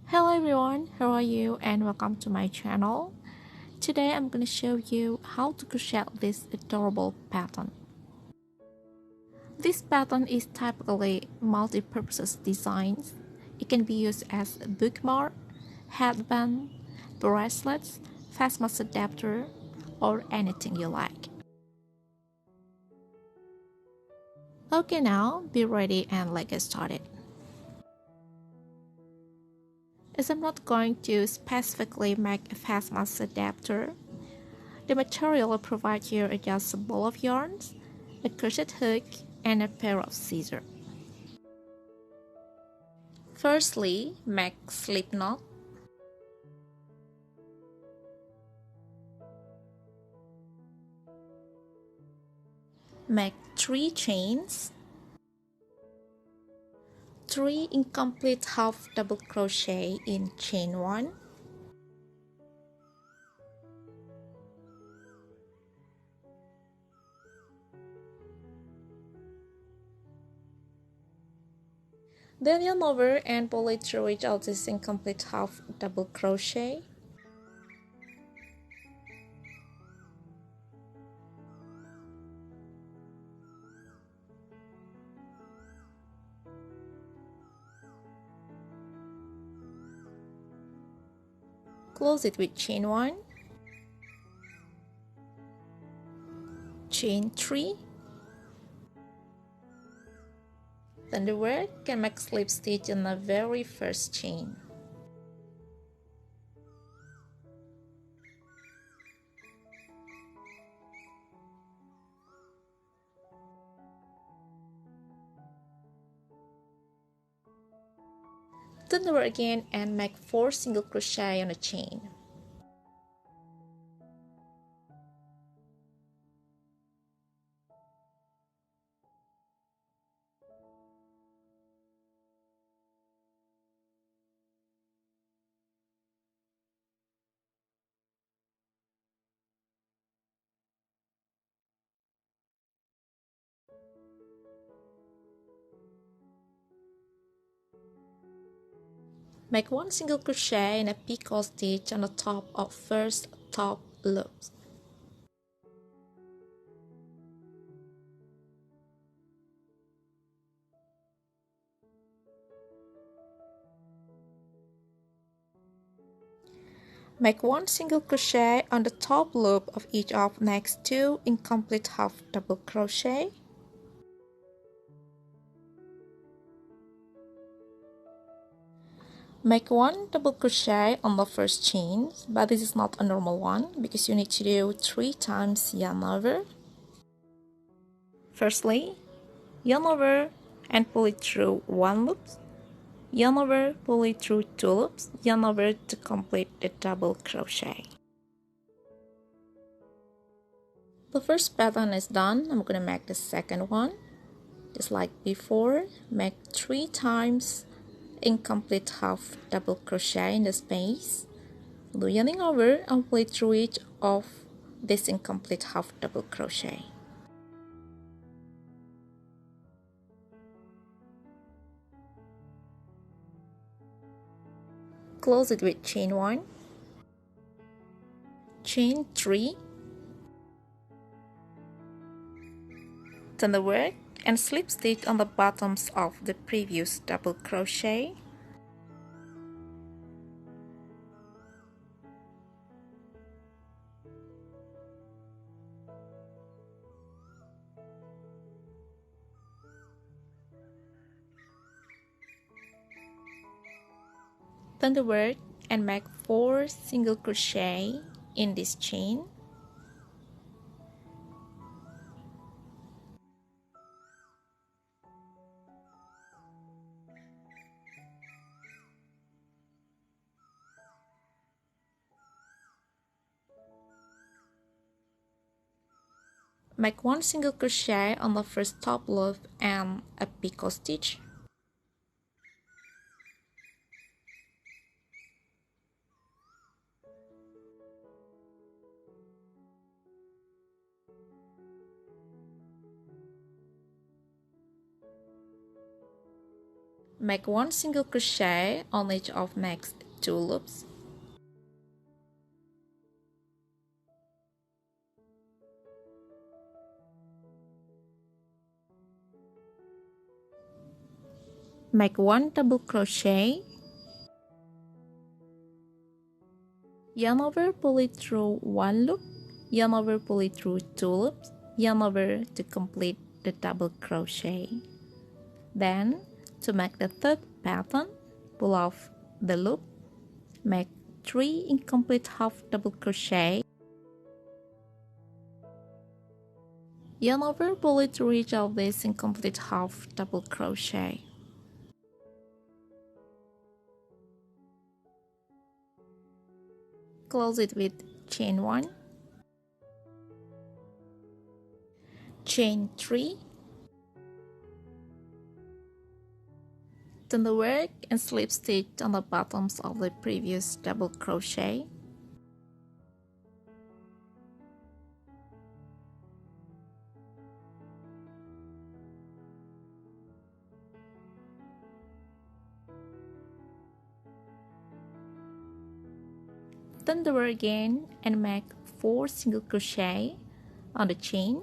Hello everyone, how are you and welcome to my channel. Today I'm going to show you how to crochet this adorable pattern. This pattern is typically multi-purpose designs. It can be used as a bookmark, headband, bracelets, face mask adapter, or anything you like. Okay, now be ready and let's get started. As I'm not going to specifically make a face mask adapter, the material will provide you just a ball of yarns, a crochet hook, and a pair of scissors. Firstly, make slip knot. Make 3 chains, 3 incomplete half double crochet in chain 1, then yarn over and pull it through each of this incomplete half double crochet. Close it with chain 1, chain 3, then the work can make slip stitch in the very first chain. Turn over again and make 4 single crochet on a chain. Make 1 single crochet and a picot stitch on the top of first top loop. Make 1 single crochet on the top loop of each of next 2 incomplete half double crochet. Make 1 double crochet on the first chain, but this is not a normal one because you need to do 3 times yarn over. Firstly, yarn over and pull it through 1 loop, yarn over, pull it through 2 loops, yarn over to complete the double crochet. The first pattern is done. I'm gonna make the second one. Just like before, make 3 times incomplete half double crochet in the space. Do yarning over and pull it through each of this incomplete half double crochet. Close it with chain 1, chain 3, turn the work and slip stitch on the bottoms of the previous double crochet. Turn the work and make 4 single crochet in this chain. Make 1 single crochet on the first top loop and a picot stitch. Make 1 single crochet on each of next 2 loops. Make 1 double crochet, yarn over, pull it through 1 loop, yarn over, pull it through 2 loops, yarn over to complete the double crochet. Then, to make the third pattern, pull off the loop, make 3 incomplete half double crochet, yarn over, pull it through each of these incomplete half double crochet. Close it with chain 1, chain 3, turn the work and slip stitch on the bottoms of the previous double crochet. Turn the work again and make 4 single crochet on the chain.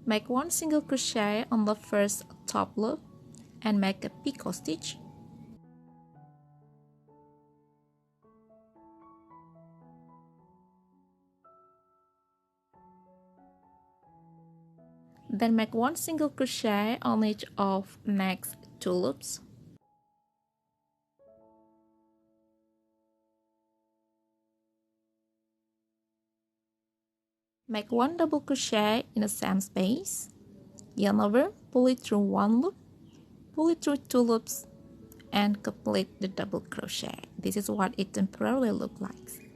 Make 1 single crochet on the first top loop and make a picot stitch. Then make 1 single crochet on each of next 2 loops. Make 1 double crochet in the same space, yarn over, pull it through 1 loop, pull it through 2 loops, and complete the double crochet. This is what it temporarily looks like.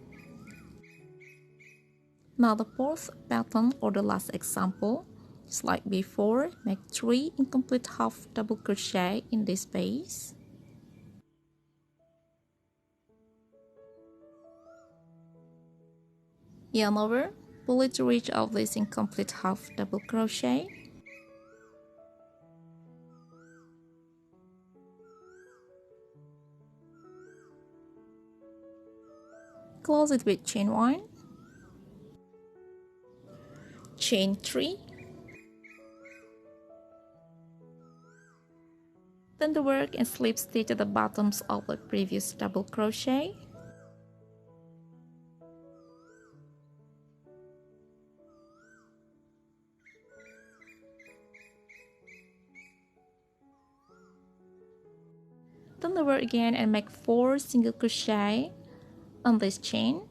Now the fourth pattern or the last example, just like before, make 3 incomplete half double crochet in this space. Yarn over, pull it through each of these incomplete half double crochet. Close it with chain 1, chain 3, turn the work and slip stitch at the bottoms of the previous double crochet. Turn the work again and make 4 single crochet on this chain.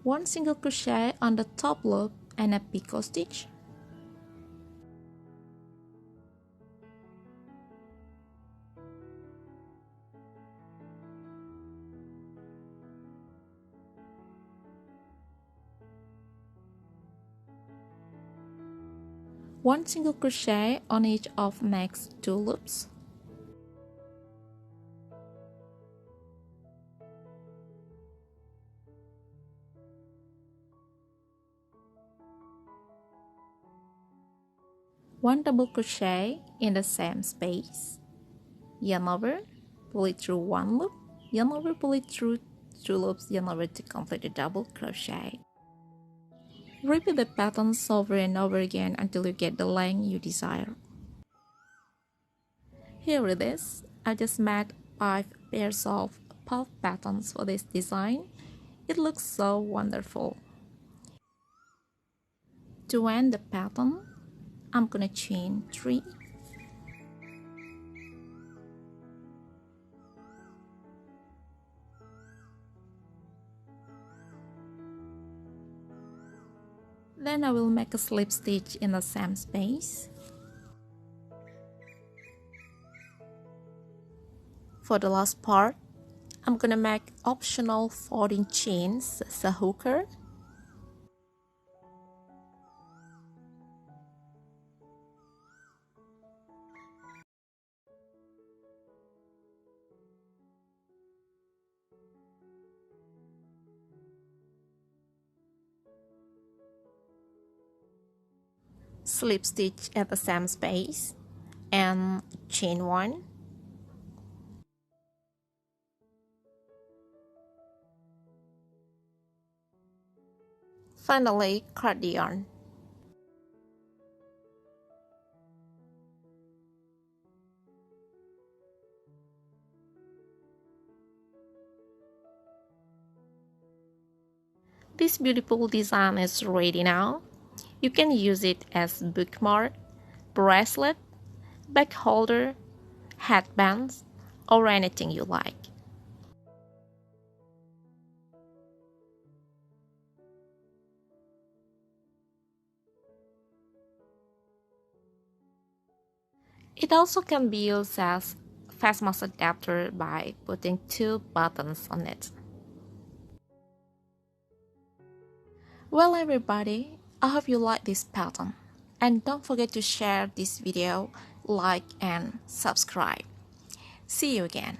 One single crochet on the top loop and a picot stitch. One single crochet on each of next 2 loops. One double crochet in the same space. Yarn over, pull it through 1 loop, yarn over, pull it through 2 loops, yarn over to complete the double crochet. Repeat the patterns over and over again until you get the length you desire. Here it is. I just made 5 pairs of puff patterns for this design. It looks so wonderful. To end the pattern, I'm gonna chain 3. Then I will make a slip stitch in the same space. For the last part, I'm gonna make optional folding chains as a hooker. Slip stitch at the same space and chain 1. Finally, cut the yarn. This beautiful design is ready now. You can use it as bookmark, bracelet, bag holder, headbands, or anything you like. It also can be used as fast mask adapter by putting 2 buttons on it. Well everybody, I hope you like this pattern. And don't forget to share this video, like and subscribe. See you again.